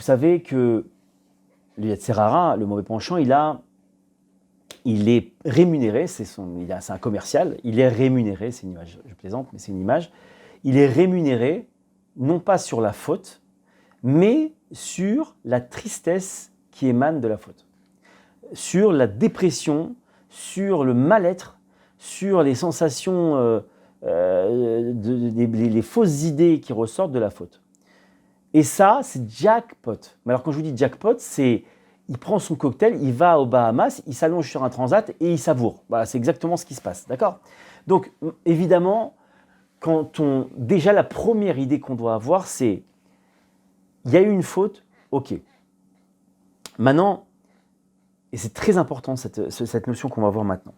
vous savez que le Yetzer Hara, le mauvais penchant, il est rémunéré, c'est un commercial, il est rémunéré, c'est une image, je plaisante, mais c'est une image, il est rémunéré non pas sur la faute, mais sur la tristesse qui émane de la faute, sur la dépression, sur le mal-être, sur les sensations, les fausses idées qui ressortent de la faute. Et ça, c'est jackpot. Mais alors quand je vous dis jackpot, c'est il prend son cocktail, il va aux Bahamas, il s'allonge sur un transat et il savoure. Voilà, c'est exactement ce qui se passe, d'accord ? Donc évidemment, déjà la première idée qu'on doit avoir, c'est il y a eu une faute, ok. Maintenant, et c'est très important cette notion qu'on va voir maintenant,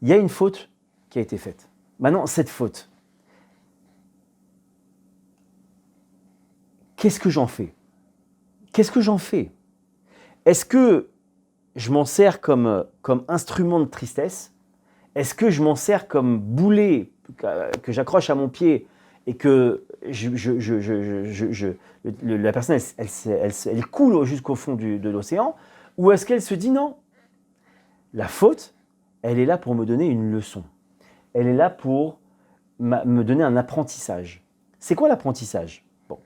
il y a une faute qui a été faite. Maintenant, cette faute, qu'est-ce que j'en fais ? Qu'est-ce que j'en fais ? Est-ce que je m'en sers comme instrument de tristesse ? Est-ce que je m'en sers comme boulet que j'accroche à mon pied et que la personne, elle coule jusqu'au fond de l'océan ? Ou est-ce qu'elle se dit non ? La faute, elle est là pour me donner une leçon. Elle est là pour me donner un apprentissage. C'est quoi l'apprentissage ? Bon.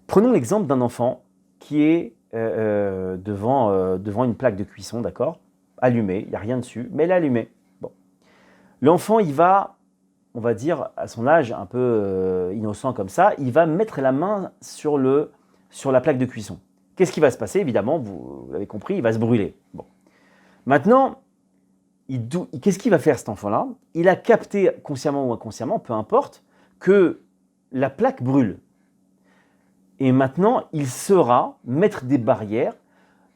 Prenons l'exemple d'un enfant qui est devant une plaque de cuisson, d'accord ? Allumée, il n'y a rien dessus, mais elle est allumée. Bon. L'enfant, il va, on va dire, à son âge un peu innocent comme ça, il va mettre la main sur la plaque de cuisson. Qu'est-ce qui va se passer ? Évidemment, vous l'avez compris, il va se brûler. Bon. Maintenant, qu'est-ce qu'il va faire cet enfant-là ? Il a capté, consciemment ou inconsciemment, peu importe, que la plaque brûle. Et maintenant, il saura mettre des barrières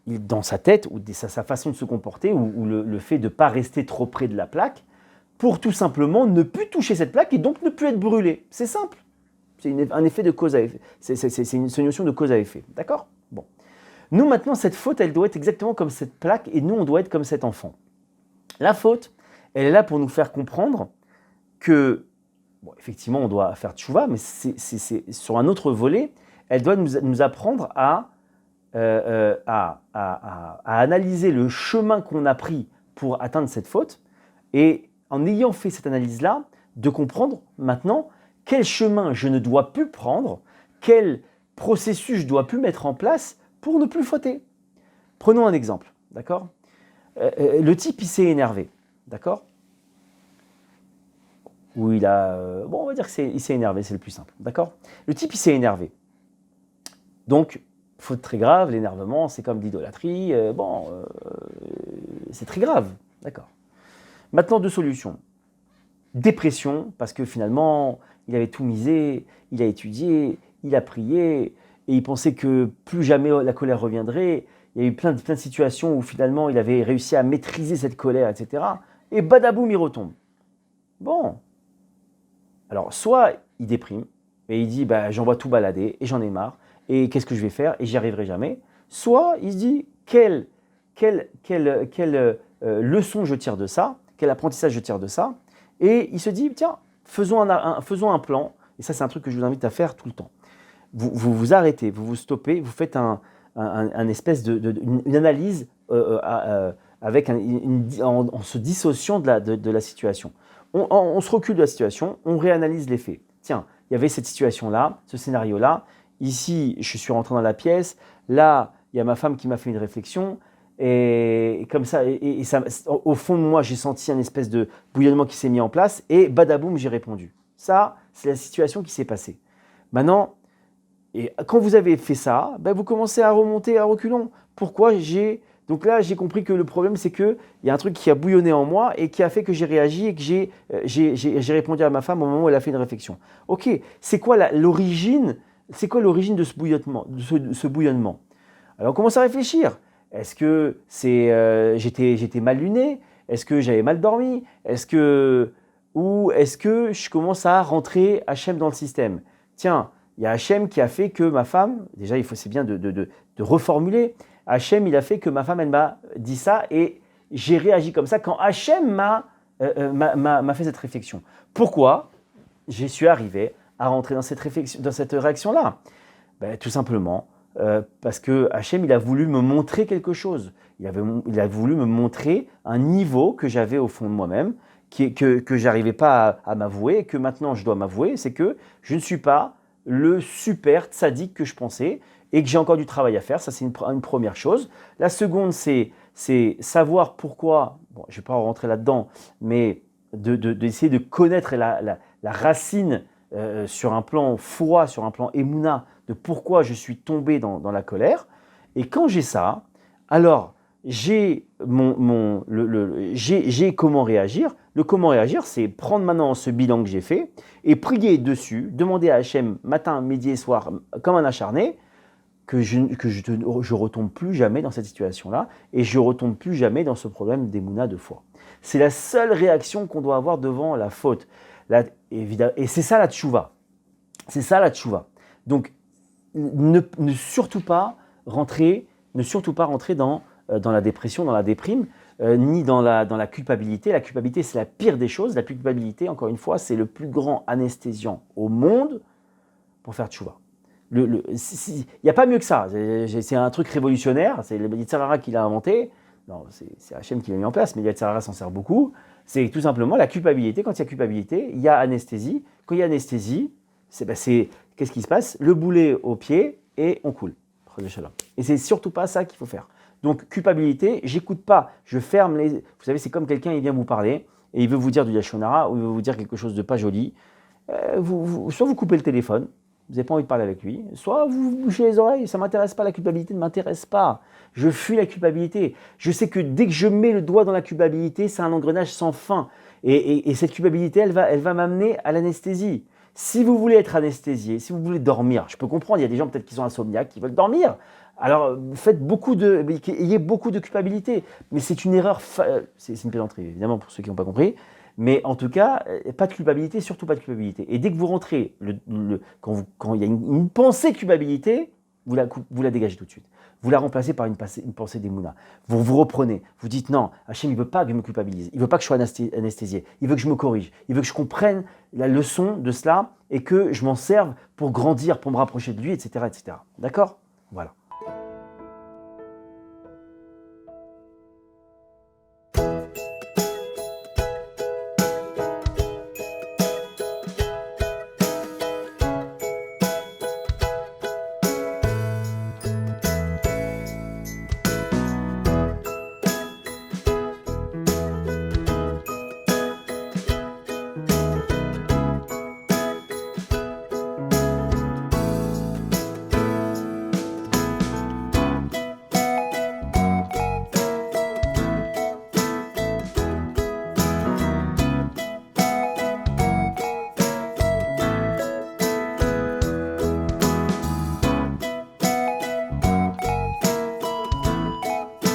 dans sa tête ou sa façon de se comporter ou le fait de ne pas rester trop près de la plaque pour tout simplement ne plus toucher cette plaque et donc ne plus être brûlé. C'est simple. C'est un effet de cause à effet. C'est une notion de cause à effet. D'accord ? Bon. Nous, maintenant, cette faute, elle doit être exactement comme cette plaque et nous, on doit être comme cet enfant. La faute, elle est là pour nous faire comprendre que, bon, effectivement, on doit faire tchouva, mais c'est sur un autre volet, elle doit nous apprendre à analyser le chemin qu'on a pris pour atteindre cette faute et en ayant fait cette analyse-là, de comprendre maintenant quel chemin je ne dois plus prendre, quel processus je dois plus mettre en place pour ne plus fauter. Prenons un exemple, d'accord ? Le type, il s'est énervé, d'accord ? Ou il a... on va dire qu'il s'est énervé, c'est le plus simple, d'accord ? Le type, il s'est énervé. Donc, faute très grave, l'énervement, c'est comme l'idolâtrie, c'est très grave, d'accord ? Maintenant, deux solutions. Dépression, parce que finalement, il avait tout misé, il a étudié, il a prié, et il pensait que plus jamais la colère reviendrait. Il y a eu plein de situations où finalement, il avait réussi à maîtriser cette colère, etc. Et badaboum, il retombe. Bon. Alors, soit il déprime, et il dit, j'envoie tout balader, et j'en ai marre, et qu'est-ce que je vais faire, et j'y arriverai jamais. Soit il se dit, quelle leçon je tire de ça, quel apprentissage je tire de ça, et il se dit, tiens, faisons un plan, et ça c'est un truc que je vous invite à faire tout le temps. Vous vous arrêtez, vous vous stoppez, vous faites une espèce une analyse avec en se dissociant de la situation. On se recule de la situation, on réanalyse les faits. Tiens, il y avait cette situation-là, ce scénario-là, ici je suis rentré dans la pièce, là il y a ma femme qui m'a fait une réflexion, et comme ça, et ça, au fond de moi, j'ai senti un espèce de bouillonnement qui s'est mis en place et badaboum, j'ai répondu. Ça, c'est la situation qui s'est passée. Maintenant, et quand vous avez fait ça, vous commencez à remonter à reculons. Pourquoi Donc là, j'ai compris que le problème, c'est qu'il y a un truc qui a bouillonné en moi et qui a fait que j'ai réagi et que j'ai répondu à ma femme au moment où elle a fait une réflexion. Ok, c'est quoi l'origine ? C'est quoi l'origine de ce bouillonnement ? Alors, on commence à réfléchir. Est-ce que j'étais mal luné ? Est-ce que j'avais mal dormi ? Ou est-ce que je commence à rentrer Hachem dans le système ? Tiens, il y a Hachem qui a fait que ma femme, déjà c'est bien de reformuler, Hachem il a fait que ma femme elle m'a dit ça et j'ai réagi comme ça quand Hachem m'a fait cette réflexion. Pourquoi je suis arrivé à rentrer dans cette réaction-là ? Tout simplement parce que Hachem, il a voulu me montrer quelque chose. Il a voulu me montrer un niveau que j'avais au fond de moi-même, que je n'arrivais pas à m'avouer, et que maintenant je dois m'avouer, c'est que je ne suis pas le super tzaddik que je pensais, et que j'ai encore du travail à faire. Ça, c'est une première chose. La seconde, c'est savoir pourquoi, bon, je ne vais pas rentrer là-dedans, mais d'essayer de connaître la racine sur un plan foi, sur un plan émouna, de pourquoi je suis tombé dans la colère. Et quand j'ai ça, alors j'ai comment réagir. Le comment réagir, c'est prendre maintenant ce bilan que j'ai fait et prier dessus, demander à Hachem matin, midi et soir, comme un acharné, que je retombe plus jamais dans cette situation-là et je retombe plus jamais dans ce problème d'émouna de foi. C'est la seule réaction qu'on doit avoir devant la faute. Et c'est ça la tchouva. C'est ça la tchouva. Donc, ne surtout pas rentrer dans la dépression, dans la déprime, ni dans la culpabilité. La culpabilité, c'est la pire des choses. La culpabilité, encore une fois, c'est le plus grand anesthésiant au monde pour faire tchouva. Il n'y a pas mieux que ça. C'est un truc révolutionnaire. C'est le Yetzer Hara qui l'a inventé. Non, c'est Hachem qui l'a mis en place, mais le Yetzer Hara s'en sert beaucoup. C'est tout simplement la culpabilité. Quand il y a culpabilité, il y a anesthésie. Quand il y a anesthésie, qu'est-ce qui se passe? Le boulet au pied et on coule. Et c'est surtout pas ça qu'il faut faire. Donc culpabilité, j'écoute pas, je ferme les... Vous savez, c'est comme quelqu'un, il vient vous parler et il veut vous dire du Lashon Hara ou il veut vous dire quelque chose de pas joli. Soit vous coupez le téléphone, vous n'avez pas envie de parler avec lui, soit vous bouchez les oreilles, ça ne m'intéresse pas, la culpabilité ne m'intéresse pas. Je fuis la culpabilité. Je sais que dès que je mets le doigt dans la culpabilité, c'est un engrenage sans fin. Et cette culpabilité, elle va m'amener à l'anesthésie. Si vous voulez être anesthésié, si vous voulez dormir, je peux comprendre, il y a des gens peut-être qui sont insomniaques, qui veulent dormir. Alors, ayez beaucoup de culpabilité. Mais c'est une erreur, c'est une plaisanterie évidemment pour ceux qui n'ont pas compris. Mais en tout cas, pas de culpabilité, surtout pas de culpabilité. Et dès que vous rentrez, quand il y a une pensée culpabilité, vous la dégagez tout de suite. Vous la remplacez par une pensée d'émouna. Vous vous reprenez, vous dites non, Hachem il ne veut pas que je me culpabilise, il ne veut pas que je sois anesthésié, il veut que je me corrige, il veut que je comprenne la leçon de cela et que je m'en serve pour grandir, pour me rapprocher de lui, etc. etc. D'accord ? Voilà.